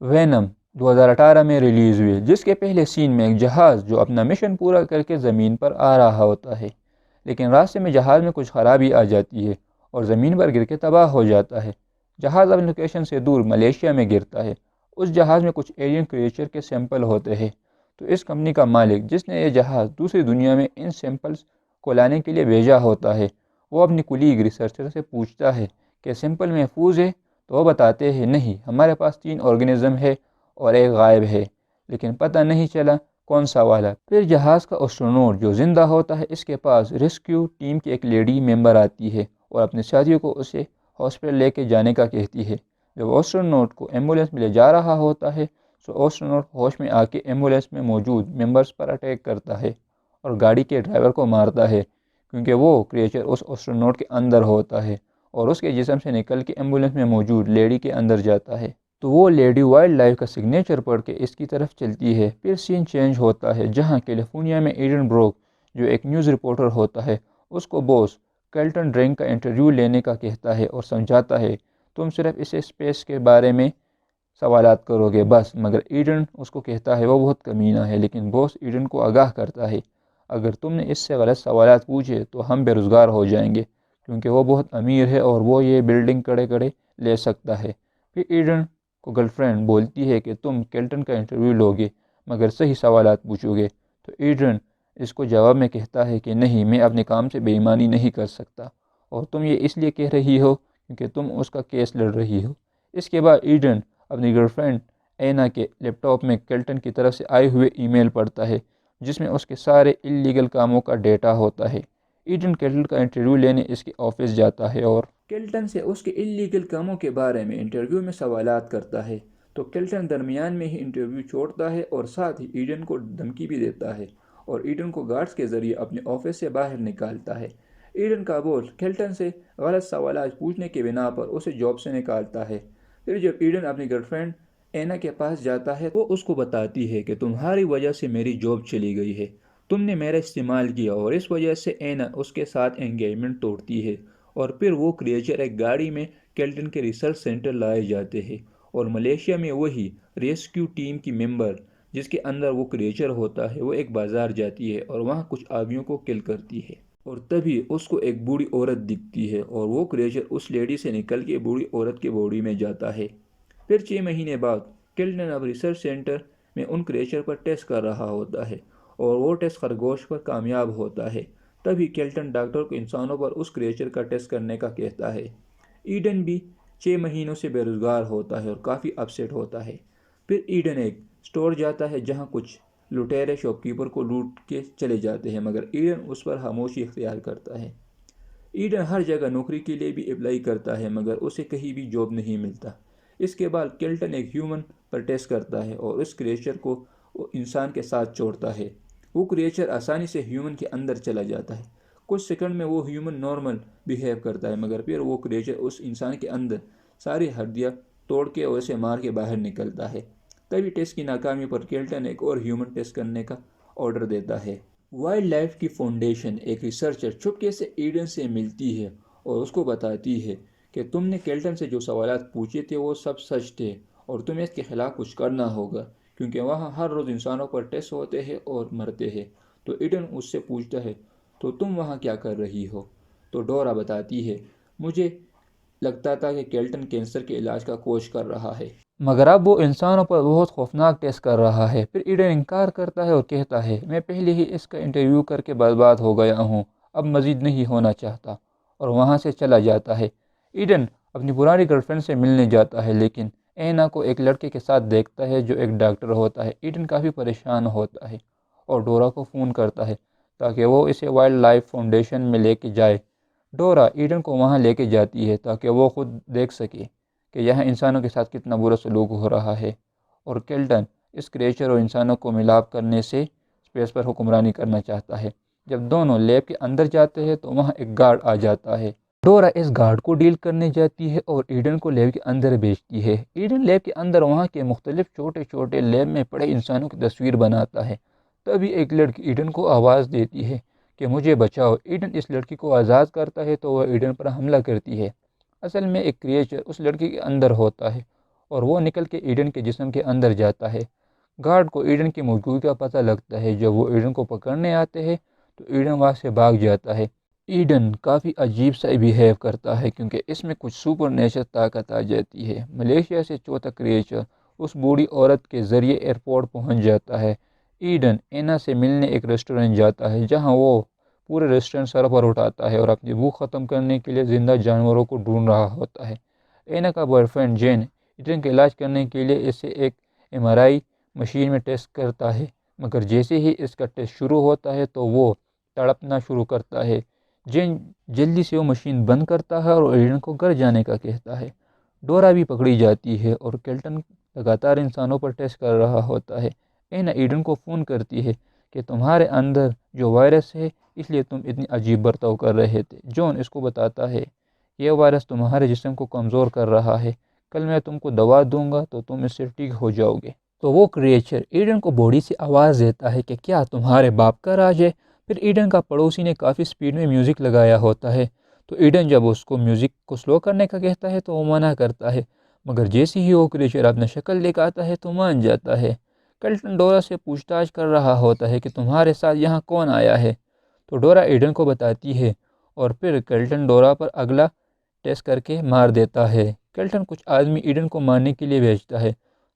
Venom 2018 میں release ہوئی، جس کے پہلے سین میں ایک جہاز جو اپنا مشن پورا کر کے زمین پر آ رہا ہوتا ہے، لیکن راستے میں جہاز میں کچھ خرابی آ جاتی ہے اور زمین پر گر کے تباہ ہو جاتا ہے۔ جہاز اپنی لوکیشن سے دور ملیشیا میں گرتا ہے۔ اس جہاز میں کچھ ایلین کریچر کے سیمپل ہوتے ہیں، تو اس کمپنی کا مالک جس نے یہ جہاز دوسری دنیا میں ان سیمپلز کو لانے کے لیے بھیجا ہوتا ہے، وہ اپنی کولیگ ریسرچر سے پوچھتا ہے کہ سیمپل محفوظ ہے، تو وہ بتاتے ہیں نہیں، ہمارے پاس 3 آرگنزم ہے اور ایک غائب ہے، لیکن پتہ نہیں چلا کون سا والا۔ پھر جہاز کا اسٹرونوٹ جو زندہ ہوتا ہے، اس کے پاس ریسکیو ٹیم کی ایک لیڈی ممبر آتی ہے اور اپنے ساتھیوں کو اسے ہاسپٹل لے کے جانے کا کہتی ہے۔ جب اسٹرونوٹ کو ایمبولینس میں لے جا رہا ہوتا ہے، تو اسٹرونوٹ ہوش میں آ کے ایمبولینس میں موجود ممبرس پر اٹیک کرتا ہے اور گاڑی کے ڈرائیور کو مارتا ہے، کیونکہ وہ کریچر اس اسٹرونوٹ کے اندر ہوتا ہے اور اس کے جسم سے نکل کے ایمبولینس میں موجود لیڈی کے اندر جاتا ہے۔ تو وہ لیڈی وائلڈ لائف کا سگنیچر پڑھ کے اس کی طرف چلتی ہے۔ پھر سین چینج ہوتا ہے جہاں کیلیفورنیا میں ایڈن بروک جو ایک نیوز رپورٹر ہوتا ہے، اس کو باس کیلٹن ڈرنک کا انٹرویو لینے کا کہتا ہے اور سمجھاتا ہے تم صرف اسے اسپیس کے بارے میں سوالات کرو گے بس، مگر ایڈن اس کو کہتا ہے وہ بہت کمینہ ہے، لیکن باس ایڈن کو آگاہ کرتا ہے اگر تم نے اس سے غلط سوالات پوچھے تو ہم بے روزگار ہو جائیں گے، کیونکہ وہ بہت امیر ہے اور وہ یہ بلڈنگ کڑے کڑے لے سکتا ہے۔ پھر ایڈن کو گرل فرینڈ بولتی ہے کہ تم کیلٹن کا انٹرویو لو گے مگر صحیح سوالات پوچھو گے، تو ایڈن اس کو جواب میں کہتا ہے کہ نہیں، میں اپنے کام سے بے ایمانی نہیں کر سکتا، اور تم یہ اس لیے کہہ رہی ہو کیونکہ تم اس کا کیس لڑ رہی ہو۔ اس کے بعد ایڈن اپنی گرل فرینڈ اینا کے لیپ ٹاپ میں کیلٹن کی طرف سے آئے ہوئے ای میل پڑھتا ہے جس میں اس کے سارے اللیگل کاموں کا ڈیٹا ہوتا ہے۔ ایڈن کیلٹن کا انٹرویو لینے اس کے آفس جاتا ہے اور کیلٹن سے اس کے اللیگل کاموں کے بارے میں انٹرویو میں سوالات کرتا ہے، تو کیلٹن درمیان میں ہی انٹرویو چھوڑتا ہے اور ساتھ ہی ایڈن کو دھمکی بھی دیتا ہے اور ایڈن کو گارڈز کے ذریعے اپنے آفس سے باہر نکالتا ہے۔ ایڈن کا باس کیلٹن سے غلط سوالات پوچھنے کی بنا پر اسے جاب سے نکالتا ہے۔ پھر جب ایڈن اپنی گرل فرینڈ اینا کے پاس جاتا ہے، وہ اس کو بتاتی ہے کہ تمہاری وجہ سے میری جاب چلی گئی ہے، تم نے میرا استعمال کیا، اور اس وجہ سے اینا اس کے ساتھ انگیجمنٹ توڑتی ہے، اور پھر وہ کریچر ایک گاڑی میں کیلٹن کے ریسرچ سینٹر لائے جاتے ہیں اور ملیشیا میں وہی ریسکیو ٹیم کی ممبر جس کے اندر وہ کریچر ہوتا ہے، وہ ایک بازار جاتی ہے اور وہاں کچھ آدمیوں کو کل کرتی ہے، اور تبھی اس کو ایک بوڑھی عورت دکھتی ہے اور وہ کریچر اس لیڈی سے نکل کے بوڑھی عورت کے باڈی میں جاتا ہے۔ پھر 6 مہینے بعد کیلٹن اب ریسرچ سینٹر میں ان کریچر پر ٹیسٹ کر رہا ہوتا ہے اور وہ ٹیسٹ خرگوش پر کامیاب ہوتا ہے۔ تبھی کیلٹن ڈاکٹر کو انسانوں پر اس کریچر کا ٹیسٹ کرنے کا کہتا ہے۔ ایڈن بھی 6 مہینوں سے بے روزگار ہوتا ہے اور کافی اپسیٹ ہوتا ہے۔ پھر ایڈن ایک سٹور جاتا ہے جہاں کچھ لٹیرے شاپ کیپر کو لوٹ کے چلے جاتے ہیں، مگر ایڈن اس پر خاموشی اختیار کرتا ہے۔ ایڈن ہر جگہ نوکری کے لیے بھی اپلائی کرتا ہے مگر اسے کہیں بھی جاب نہیں ملتا۔ اس کے بعد کیلٹن ایک ہیومن پر ٹیسٹ کرتا ہے اور اس کریچر کو وہ انسان کے ساتھ چھوڑتا ہے۔ وہ کریچر آسانی سے ہیومن کے اندر چلا جاتا ہے۔ کچھ سیکنڈ میں وہ ہیومن نارمل بیہیو کرتا ہے، مگر پھر وہ کریچر اس انسان کے اندر ساری ہڈیاں توڑ کے اور اسے مار کے باہر نکلتا ہے۔ تبھی ٹیسٹ کی ناکامی پر کیلٹن ایک اور ہیومن ٹیسٹ کرنے کا آرڈر دیتا ہے۔ وائلڈ لائف کی فاؤنڈیشن ایک ریسرچر چپکے سے ایڈن سے ملتی ہے اور اس کو بتاتی ہے کہ تم نے کیلٹن سے جو سوالات پوچھے تھے وہ سب سچ تھے اور تمہیں اس کے خلاف کچھ کرنا ہوگا، کیونکہ وہاں ہر روز انسانوں پر ٹیسٹ ہوتے ہیں اور مرتے ہیں۔ تو ایڈن اس سے پوچھتا ہے تو تم وہاں کیا کر رہی ہو؟ تو ڈورا بتاتی ہے مجھے لگتا تھا کہ کیلٹن کینسر کے علاج کا کوشش کر رہا ہے، مگر اب وہ انسانوں پر بہت خوفناک ٹیسٹ کر رہا ہے۔ پھر ایڈن انکار کرتا ہے اور کہتا ہے میں پہلے ہی اس کا انٹرویو کر کے برباد ہو گیا ہوں، اب مزید نہیں ہونا چاہتا، اور وہاں سے چلا جاتا ہے۔ ایڈن اپنی پرانی گرل فرینڈ سے ملنے جاتا ہے لیکن اینا کو ایک لڑکے کے ساتھ دیکھتا ہے جو ایک ڈاکٹر ہوتا ہے۔ ایڈن کافی پریشان ہوتا ہے اور ڈورا کو فون کرتا ہے تاکہ وہ اسے وائلڈ لائف فاؤنڈیشن میں لے کے جائے۔ ڈورا ایڈن کو وہاں لے کے جاتی ہے تاکہ وہ خود دیکھ سکے کہ یہاں انسانوں کے ساتھ کتنا برا سلوک ہو رہا ہے، اور کیلٹن اس کریچر اور انسانوں کو ملاپ کرنے سے اسپیس پر حکمرانی کرنا چاہتا ہے۔ جب دونوں لیب کے اندر جاتے ہیں تو وہاں ایک گارڈ آ جاتا ہے۔ ڈورا اس گارڈ کو ڈیل کرنے جاتی ہے اور ایڈن کو لیب کے اندر بھیجتی ہے۔ ایڈن لیب کے اندر وہاں کے مختلف چھوٹے چھوٹے لیب میں پڑے انسانوں کی تصویر بناتا ہے۔ تبھی ایک لڑکی ایڈن کو آواز دیتی ہے کہ مجھے بچاؤ۔ ایڈن اس لڑکی کو آزاد کرتا ہے تو وہ ایڈن پر حملہ کرتی ہے۔ اصل میں ایک کریچر اس لڑکی کے اندر ہوتا ہے اور وہ نکل کے ایڈن کے جسم کے اندر جاتا ہے۔ گارڈ کو ایڈن کی موجودگی کا پتہ لگتا ہے۔ جب وہ ایڈن کو پکڑنے آتے ہیں تو ایڈن وہاں سے بھاگ جاتا ہے۔ ایڈن کافی عجیب سا بیہیو کرتا ہے کیونکہ اس میں کچھ سپر نیچر طاقت آ جاتی ہے۔ ملیشیا سے چوتھا کریچر اس بوڑھی عورت کے ذریعے ایئرپورٹ پہنچ جاتا ہے۔ ایڈن اینا سے ملنے ایک ریسٹورنٹ جاتا ہے جہاں وہ پورے ریسٹورنٹ سر پر اٹھاتا ہے اور اپنی بھوک ختم کرنے کے لیے زندہ جانوروں کو ڈھونڈ رہا ہوتا ہے۔ اینا کا بوائے فرینڈ جین ایڈن کا علاج کرنے کے لیے اسے ایک MRI مشین میں ٹیسٹ کرتا ہے، مگر جیسے ہی اس کا ٹیسٹ شروع ہوتا ہے تو وہ تڑپنا شروع کرتا ہے۔ جین جلدی سے وہ مشین بند کرتا ہے اور ایڈن کو گھر جانے کا کہتا ہے۔ ڈورا بھی پکڑی جاتی ہے اور کیلٹن لگاتار انسانوں پر ٹیسٹ کر رہا ہوتا ہے۔ اینا ایڈن کو فون کرتی ہے کہ تمہارے اندر جو وائرس ہے اس لیے تم اتنی عجیب برتاؤ کر رہے تھے۔ جون اس کو بتاتا ہے یہ وائرس تمہارے جسم کو کمزور کر رہا ہے، کل میں تم کو دوا دوں گا تو تم اس سے ٹھیک ہو جاؤ گے۔ تو وہ کریچر ایڈن کو باڈی سے آواز دیتا ہے کہ کیا تمہارے باپ کا راج ہے؟ پھر ایڈن کا پڑوسی نے کافی سپیڈ میں میوزک لگایا ہوتا ہے تو ایڈن جب اس کو میوزک کو سلو کرنے کا کہتا ہے تو وہ منع کرتا ہے، مگر جیسے ہی وہ کریچر اپنا شکل دکھاتا ہے تو مان جاتا ہے۔ کیلٹن ڈورا سے پوچھ تاچھ کر رہا ہوتا ہے کہ تمہارے ساتھ یہاں کون آیا ہے؟ تو ڈورا ایڈن کو بتاتی ہے اور پھر کیلٹن ڈورا پر اگلا ٹیسٹ کر کے مار دیتا ہے۔ کیلٹن کچھ آدمی ایڈن کو مارنے کے لیے بھیجتا ہے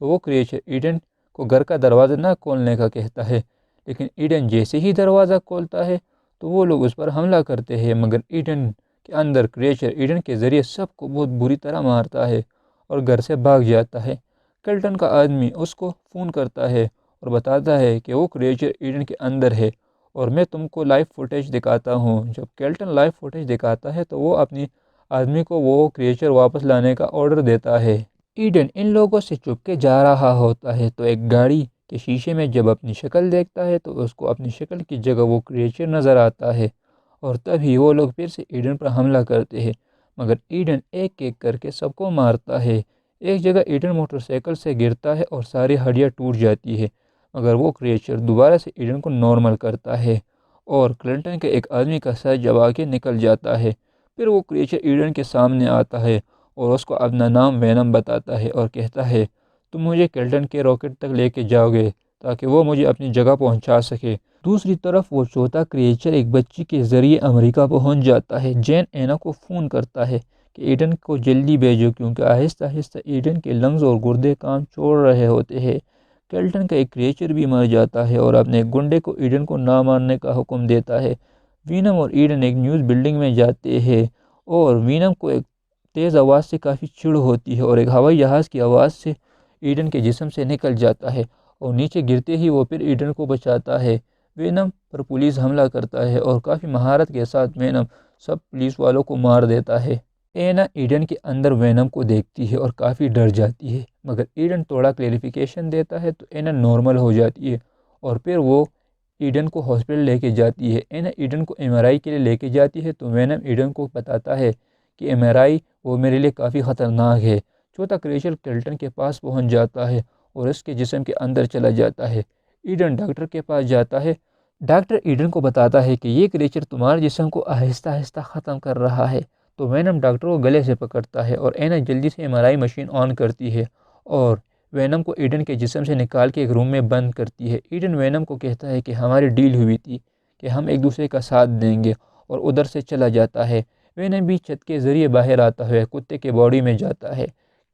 تو وہ کریچر ایڈن کو گھر کا دروازہ نہ کھولنے کا کہتا ہے، لیکن ایڈن جیسے ہی دروازہ کھولتا ہے تو وہ لوگ اس پر حملہ کرتے ہیں، مگر ایڈن کے اندر کریچر ایڈن کے ذریعے سب کو بہت بری طرح مارتا ہے اور گھر سے بھاگ جاتا ہے۔ کیلٹن کا آدمی اس کو فون کرتا ہے اور بتاتا ہے کہ وہ کریچر ایڈن کے اندر ہے اور میں تم کو لائیو فوٹیج دکھاتا ہوں۔ جب کیلٹن لائیو فوٹیج دکھاتا ہے تو وہ اپنی آدمی کو وہ کریچر واپس لانے کا آرڈر دیتا ہے۔ ایڈن ان لوگوں سے چھپ کے جا رہا ہوتا ہے تو ایک گاڑی کے شیشے میں جب اپنی شکل دیکھتا ہے تو اس کو اپنی شکل کی جگہ وہ کریچر نظر آتا ہے اور تبھی وہ لوگ پھر سے ایڈن پر حملہ کرتے ہیں، مگر ایڈن ایک ایک کر کے سب کو مارتا ہے۔ ایک جگہ ایڈن موٹر سائیکل سے گرتا ہے اور ساری ہڈیاں ٹوٹ جاتی ہے، مگر وہ کریچر دوبارہ سے ایڈن کو نارمل کرتا ہے اور کلنٹن کے ایک آدمی کا سر چبا کے نکل جاتا ہے۔ پھر وہ کریچر ایڈن کے سامنے آتا ہے اور اس کو اپنا نام وینم بتاتا ہے اور کہتا ہے تم مجھے کلنٹن کے راکٹ تک لے کے جاؤ گے تاکہ وہ مجھے اپنی جگہ پہنچا سکے۔ دوسری طرف وہ چوتھا کریچر ایک بچی کے ذریعے امریکہ پہنچ جاتا ہے۔ جین اینا کو فون کرتا ہے کہ ایڈن کو جلدی بھیجو کیونکہ آہستہ آہستہ ایڈن کے لنگز اور گردے کام چھوڑ رہے ہوتے ہیں۔ کیلٹن کا ایک کریچر بھی مر جاتا ہے اور اپنے گنڈے کو ایڈن کو نہ مارنے کا حکم دیتا ہے۔ وینم اور ایڈن ایک نیوز بلڈنگ میں جاتے ہیں اور وینم کو ایک تیز آواز سے کافی چڑ ہوتی ہے اور ایک ہوائی جہاز کی آواز سے ایڈن کے جسم سے نکل جاتا ہے اور نیچے گرتے ہی وہ پھر ایڈن کو بچاتا ہے۔ وینم پر پولیس حملہ کرتا ہے اور کافی مہارت کے ساتھ وینم سب پولیس والوں کو مار دیتا ہے۔ اینا ایڈن کے اندر وینم کو دیکھتی ہے اور کافی ڈر جاتی ہے، مگر ایڈن تھوڑا کلیریفیکیشن دیتا ہے تو اینا نارمل ہو جاتی ہے اور پھر وہ ایڈن کو ہاسپٹل لے کے جاتی ہے۔ اینا ایڈن کو MRI کے لیے لے کے جاتی ہے تو وینم ایڈن کو بتاتا ہے کہ MRI وہ میرے لیے کافی خطرناک ہے۔ چوتھا کریچر کیلٹن کے پاس پہنچ جاتا ہے اور اس کے جسم کے اندر چلا جاتا ہے۔ ایڈن ڈاکٹر کے پاس جاتا ہے۔ ڈاکٹر ایڈن کو بتاتا ہے کہ یہ کریچر تمہارے جسم کو آہستہ آہستہ ختم کر رہا ہے، تو وینم ڈاکٹر کو گلے سے پکڑتا ہے اور اینا جلدی سے MRI مشین آن کرتی ہے اور وینم کو ایڈن کے جسم سے نکال کے ایک روم میں بند کرتی ہے۔ ایڈن وینم کو کہتا ہے کہ ہماری ڈیل ہوئی تھی کہ ہم ایک دوسرے کا ساتھ دیں گے اور ادھر سے چلا جاتا ہے۔ وینم بھی چھت کے ذریعے باہر آتا ہے، کتے کے باڈی میں جاتا ہے۔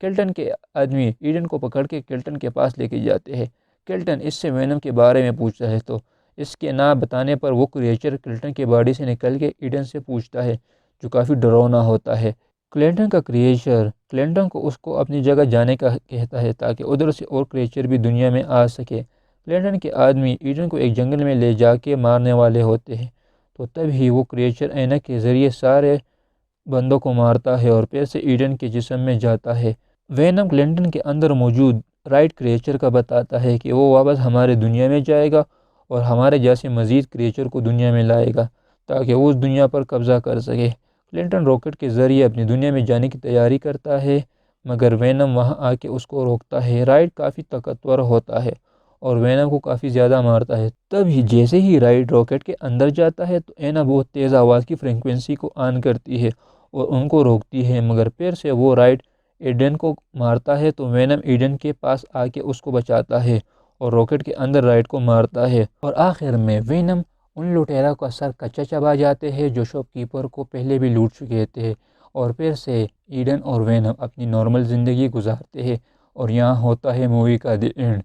کیلٹن کے آدمی ایڈن کو پکڑ کے کیلٹن کے پاس لے کے جاتے ہیں۔ کیلٹن اس سے وینم کے بارے میں پوچھتا ہے تو اس کے نہ بتانے پر وہ کریچر کیلٹن کے باڈی سے نکل کے ایڈن سے پوچھتا ہے جو کافی ڈراؤنا ہوتا ہے۔ کلنٹن کا کریچر کلنٹن کو اس کو اپنی جگہ جانے کا کہتا ہے تاکہ ادھر سے اور کریچر بھی دنیا میں آ سکے۔ کلنٹن کے آدمی ایڈن کو ایک جنگل میں لے جا کے مارنے والے ہوتے ہیں تو تب ہی وہ کریچر اینا کے ذریعے سارے بندوں کو مارتا ہے اور پھر سے ایڈن کے جسم میں جاتا ہے۔ وینم کلنٹن کے اندر موجود رائٹ کریچر کا بتاتا ہے کہ وہ واپس ہمارے دنیا میں جائے گا اور ہمارے جیسے مزید کریچر کو دنیا میں لائے گا تاکہ وہ اس دنیا پر قبضہ کر سکے۔ کلنٹن راکٹ کے ذریعے اپنی دنیا میں جانے کی تیاری کرتا ہے، مگر وینم وہاں آ کے اس کو روکتا ہے۔ رائٹ کافی طاقتور ہوتا ہے اور وینم کو کافی زیادہ مارتا ہے۔ تبھی جیسے ہی رائٹ راکٹ کے اندر جاتا ہے تو اینا بہت تیز آواز کی فریکوینسی کو آن کرتی ہے اور ان کو روکتی ہے، مگر پھر سے وہ رائٹ ایڈن کو مارتا ہے تو وینم ایڈن کے پاس آ کے اس کو بچاتا ہے اور راکٹ کے اندر رائٹ کو مارتا ہے، اور آخر میں وینم ان لٹیرا کا سر کچا چبا جاتے ہیں جو شاپ کیپر کو پہلے بھی لوٹ چکے تھے، اور پھر سے ایڈن اور وینم اپنی نارمل زندگی گزارتے ہیں، اور یہاں ہوتا ہے مووی کا دی اینڈ۔